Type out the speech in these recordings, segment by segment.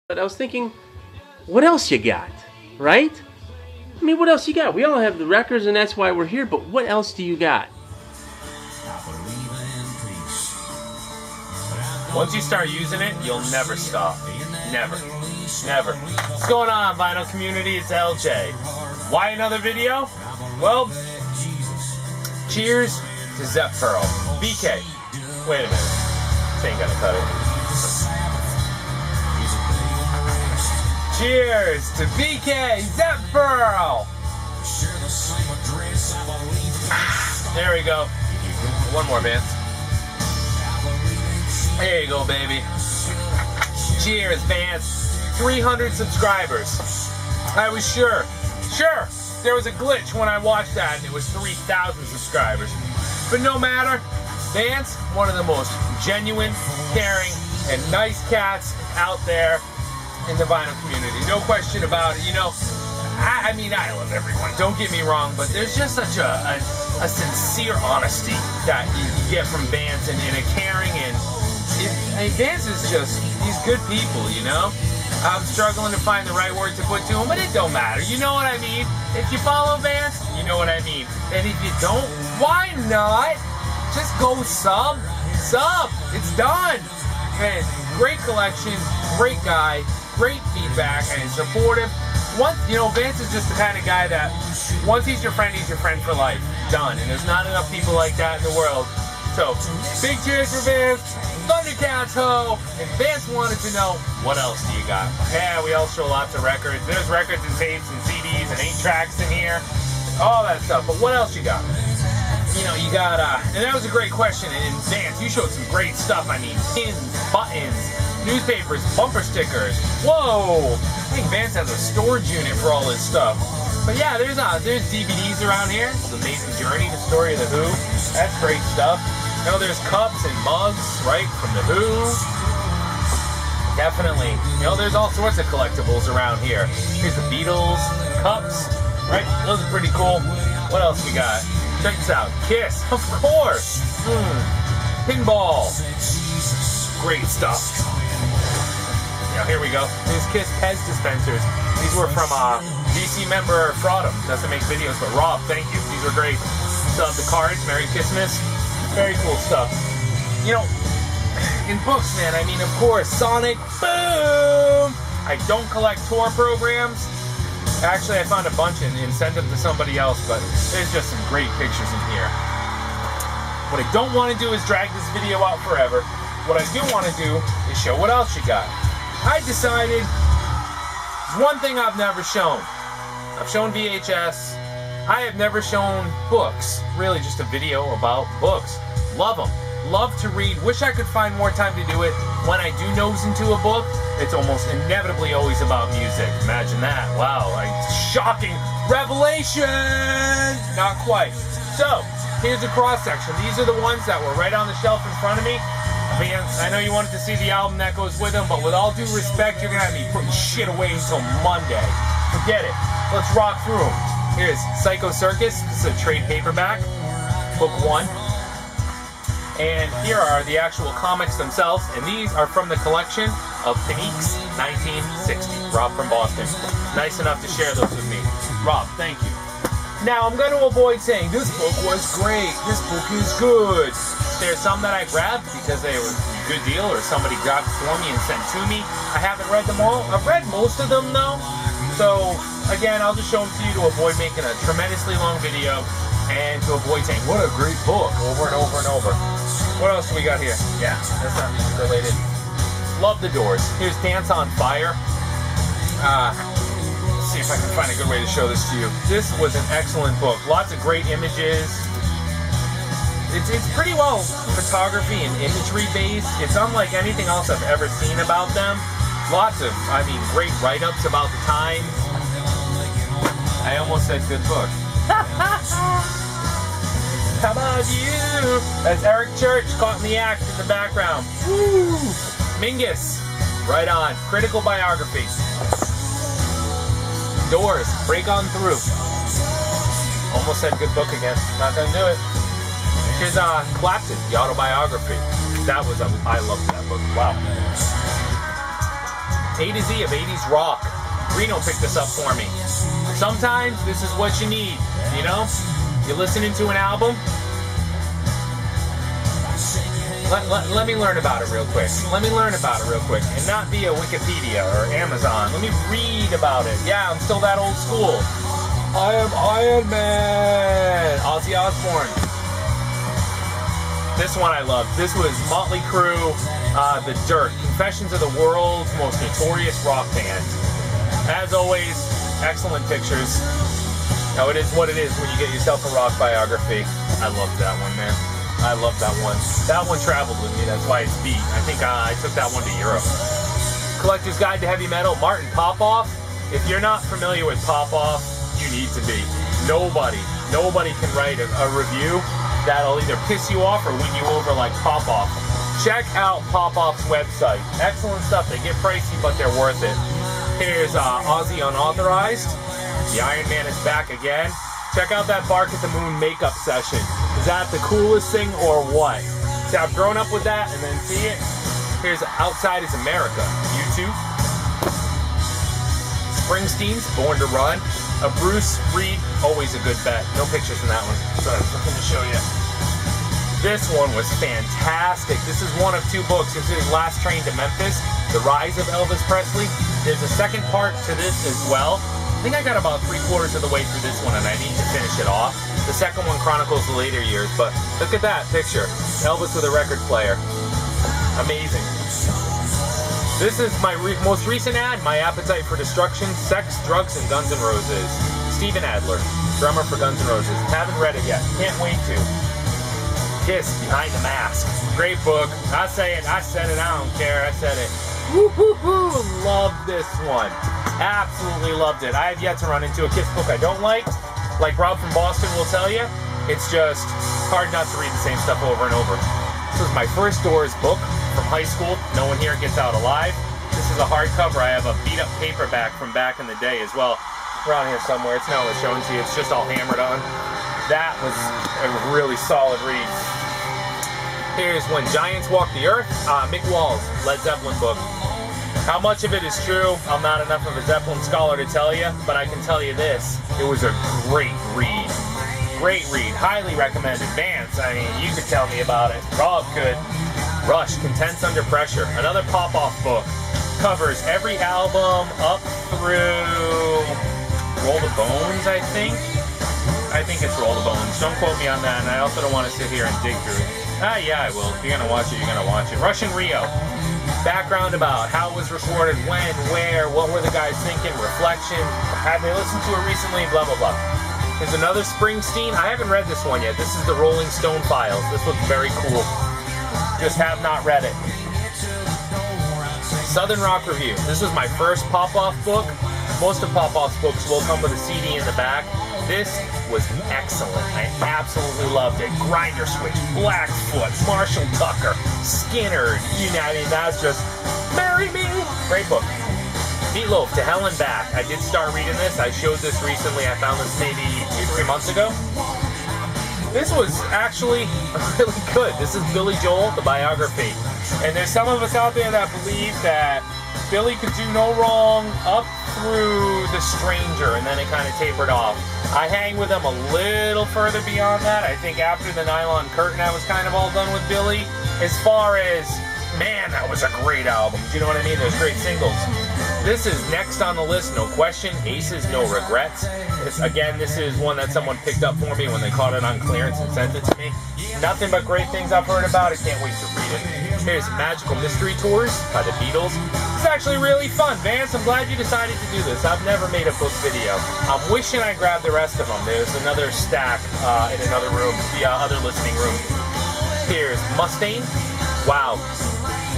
But I was thinking, what else you got, right? I mean, what else you got? We all have the records and that's why we're here, but what else do you got? Once you start using it, you'll never stop. Never. Never. What's going on, vinyl community? It's LJ. Why another video? Well, cheers to ZepPearl. BK. Wait a minute. This ain't gonna cut it. Cheers to BK ZepPearl. There we go. One more, Vance. There you go, baby. Cheers, Vance. 300 subscribers. I was sure there was a glitch when I watched that and it was 3,000 subscribers. But no matter, Vance, one of the most genuine, caring, and nice cats out there in the vinyl community. No question about it. You know, I mean, I love everyone. Don't get me wrong, but there's just such a sincere honesty that you get from Vance and a caring and Vance is just, he's good people, you know? I'm struggling to find the right word to put to him, but it don't matter. You know what I mean? If you follow Vance, you know what I mean. And if you don't, why not? Just go sub. It's done. Man, great collection, great guy, great feedback, and supportive. Vance is just the kind of guy that once he's your friend for life. Done. And there's not enough people like that in the world. So, big cheers for Vance. Thundercats ho! And Vance wanted to know, what else do you got? Yeah, we all show lots of records. There's records and tapes and CDs and 8-tracks in here. All that stuff. But what else you got? You know, you got, and that was a great question. And Vance, you showed some great stuff. I mean, pins, buttons, newspapers, bumper stickers. Whoa! I think Vance has a storage unit for all his stuff. But yeah, there's DVDs around here. The Amazing Journey, the story of the Who. That's great stuff. You know, there's cups and mugs, right, from the Who. Definitely. You know, there's all sorts of collectibles around here. Here's the Beatles, cups, right? Those are pretty cool. What else we got? Check this out. Kiss, of course. Pinball. Great stuff. Now, here we go. These Kiss Pez dispensers. These were from DC member Fraudum. Doesn't make videos, but Rob, thank you. These were great. Still have the cards. Merry Christmas. Very cool stuff. You know, in books, man, I mean, of course, Sonic, boom! I don't collect tour programs. Actually, I found a bunch and sent them to somebody else, but there's just some great pictures in here. What I don't want to do is drag this video out forever. What I do want to do is show what else you got. I decided one thing I've never shown. I've shown VHS. I have never shown books. Really just a video about books. Love them. Love to read. Wish I could find more time to do it. When I do nose into a book, it's almost inevitably always about music. Imagine that. Wow. Shocking revelation! Not quite. So, here's a cross-section. These are the ones that were right on the shelf in front of me. Vance, I know you wanted to see the album that goes with them, but with all due respect, you're going to have me putting shit away until Monday. Forget it. Let's rock through them. Here's Psycho Circus. This is a trade paperback. Book 1. And here are the actual comics themselves, and these are from the collection of Panique's 1960. Rob from Boston. Nice enough to share those with me. Rob, thank you. Now, I'm going to avoid saying, this book was great, this book is good. There's some that I grabbed because they were a good deal, or somebody grabbed for me and sent to me. I haven't read them all. I've read most of them, though. So, again, I'll just show them to you to avoid making a tremendously long video and to avoid saying, what a great book, over and over and over. What else do we got here? Yeah, that's not music related. Love the Doors. Here's Dance on Fire. Let's see if I can find a good way to show this to you. This was an excellent book. Lots of great images. It's pretty well photography and imagery based. It's unlike anything else I've ever seen about them. Lots of, great write-ups about the time. I almost said good book. How about you? That's Eric Church caught in the act in the background. Woo! Mingus. Right on. Critical biography. Doors. Break on through. Almost said good book again. Not gonna do it. Here's Clapton, the autobiography. I loved that book. Wow. A to Z of 80s rock. Reno picked this up for me. Sometimes this is what you need, you know? You're listening to an album. Let me learn about it real quick. And not via Wikipedia or Amazon. Let me read about it. Yeah, I'm still that old school. I am Iron Man. Ozzy Osbourne. This one I loved. This was Motley Crue, The Dirt, Confessions of the World's Most Notorious Rock Band. As always, excellent pictures. Now it is what it is when you get yourself a rock biography. I loved that one, man. I love that one. That one traveled with me. That's why it's beat. I think I took that one to Europe. Collector's Guide to Heavy Metal, Martin Popoff. If you're not familiar with Popoff, you need to be. Nobody can write a review that'll either piss you off or win you over like Popoff. Check out Popoff's website. Excellent stuff. They get pricey, but they're worth it. Here's Ozzy Unauthorized. The Iron Man is back again. Check out that Bark at the Moon makeup session. Is that the coolest thing or what? See, I've grown up with that and then see it. Here's Outside is America. YouTube. Springsteen's Born to Run. A Bruce Reed, always a good bet. No pictures in that one. Sorry, something to show you. This one was fantastic. This is one of two books. This is Last Train to Memphis, The Rise of Elvis Presley. There's a second part to this as well. I think I got about 3/4 of the way through this one and I need to finish it off. The second one chronicles the later years, but look at that picture. Elvis with a record player. Amazing. This is my most recent ad, My Appetite for Destruction, Sex, Drugs, and Guns N' Roses. Steven Adler, drummer for Guns N' Roses. Haven't read it yet. Can't wait to. Kiss, Behind the Mask. Great book. I said it, I don't care, I said it. Woo-hoo-hoo, loved this one. Absolutely loved it. I have yet to run into a Kiss book I don't like Rob from Boston will tell you. It's just hard not to read the same stuff over and over. This was my first Doors book from high school. No one here gets out alive. This is a hardcover. I have a beat-up paperback from back in the day as well. Around here somewhere. It's not really showing to you. It's just all hammered on. That was a really solid read. Here's When Giants Walk the Earth. Mick Wall's Led Zeppelin book. How much of it is true, I'm not enough of a Zeppelin scholar to tell you, but I can tell you this. It was a great read. Great read. Highly recommended. Vance, I mean, you could tell me about it. Rob could. Rush, Contents Under Pressure. Another Popoff book. Covers every album up through Roll the Bones, I think. I think it's Roll the Bones. Don't quote me on that, and I also don't want to sit here and dig through it. Yeah, I will. If you're going to watch it, you're going to watch it. Rush in Rio. Background about how it was recorded, when, where, what were the guys thinking, reflection, had they listened to it recently, blah, blah, blah. There's another Springsteen. I haven't read this one yet. This is the Rolling Stone Files. This looks very cool. Just have not read it. Southern Rock Review. This is my first Popoff book. Most of Popoff's books will come with a CD in the back. This was excellent. I absolutely loved it. Grinder Switch, Blackfoot, Marshall Tucker, Skinner. You know, I mean, that's just marry me. Great book. Meatloaf, To Hell and Back. I did start reading this. I showed this recently. I found this maybe 2-3 months ago. This was actually really good. This is Billy Joel, the biography. And there's some of us out there that believe that Billy could do no wrong up through The Stranger, and then it kind of tapered off. I hang with him a little further beyond that. I think after The Nylon Curtain, I was kind of all done with Billy. As far as, man, that was a great album. Do you know what I mean? There's great singles. This is next on the list, no question. Aces, No Regrets. Again, this is one that someone picked up for me when they caught it on clearance and sent it to me. Nothing but great things I've heard about it. Can't wait to read it. Here's Magical Mystery Tours by the Beatles. It's actually really fun. Vance, I'm glad you decided to do this. I've never made a book video. I'm wishing I grabbed the rest of them. There's another stack in another room, the other listening room. Here's Mustaine. Wow.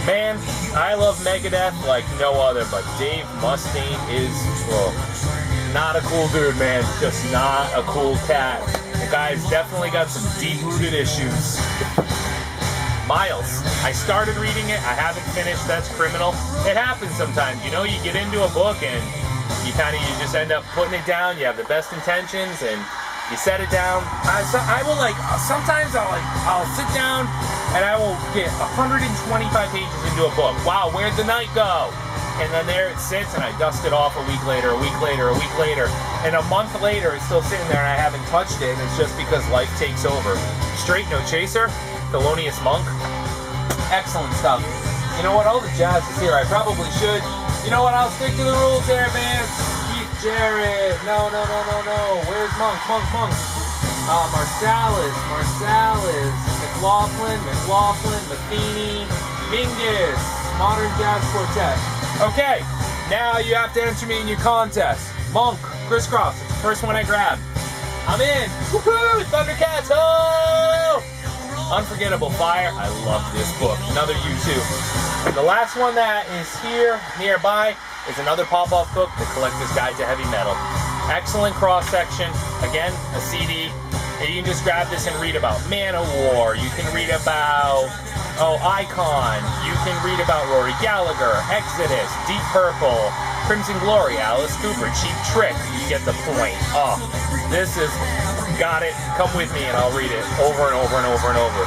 Man, I love Megadeth like no other, but Dave Mustaine is, well, not a cool dude, man. Just not a cool cat. The guy's definitely got some deep-rooted issues. Miles. I started reading it. I haven't finished. That's criminal. It happens sometimes. You know, you get into a book and you just end up putting it down. You have the best intentions and you set it down. Sometimes I'll sit down and I will get 125 pages into a book. Wow, where'd the night go? And then there it sits, and I dust it off a week later, a week later, a week later. And a month later, it's still sitting there, and I haven't touched it, and it's just because life takes over. Straight No Chaser, Thelonious Monk. Excellent stuff. You know what? All the jazz is here. I probably should. You know what? I'll stick to the rules there, Vance. Keith Jarrett. No. Where's Monk? Marsalis. McLaughlin. Matheny. Mingus. Modern Jazz Quartet. Okay, now you have to enter me in your contest. Monk, Crisscross, first one I grab. I'm in. Woohoo! Thundercats! Oh! Unforgettable Fire. I love this book. Another U2. And the last one that is here nearby is another pop-up book, The Collector's Guide to Heavy Metal. Excellent cross-section. Again, a CD. And you can just grab this and read about Manowar. You can read about, Icon. You can read about Rory Gallagher, Exodus, Deep Purple, Crimson Glory, Alice Cooper, Cheap Trick. You get the point. Oh, this is, got it. Come with me and I'll read it over and over and over and over.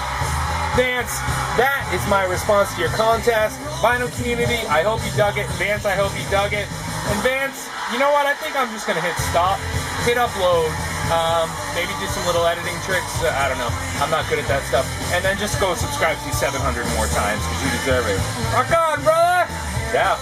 Vance, that is my response to your contest. Vinyl community, I hope you dug it. Vance, I hope you dug it. And Vance, you know what? I think I'm just going to hit stop, hit upload, maybe do some little editing tricks. I don't know. I'm not good at that stuff. And then just go subscribe to 700 more times because you deserve it. Rock on, brother! Yeah.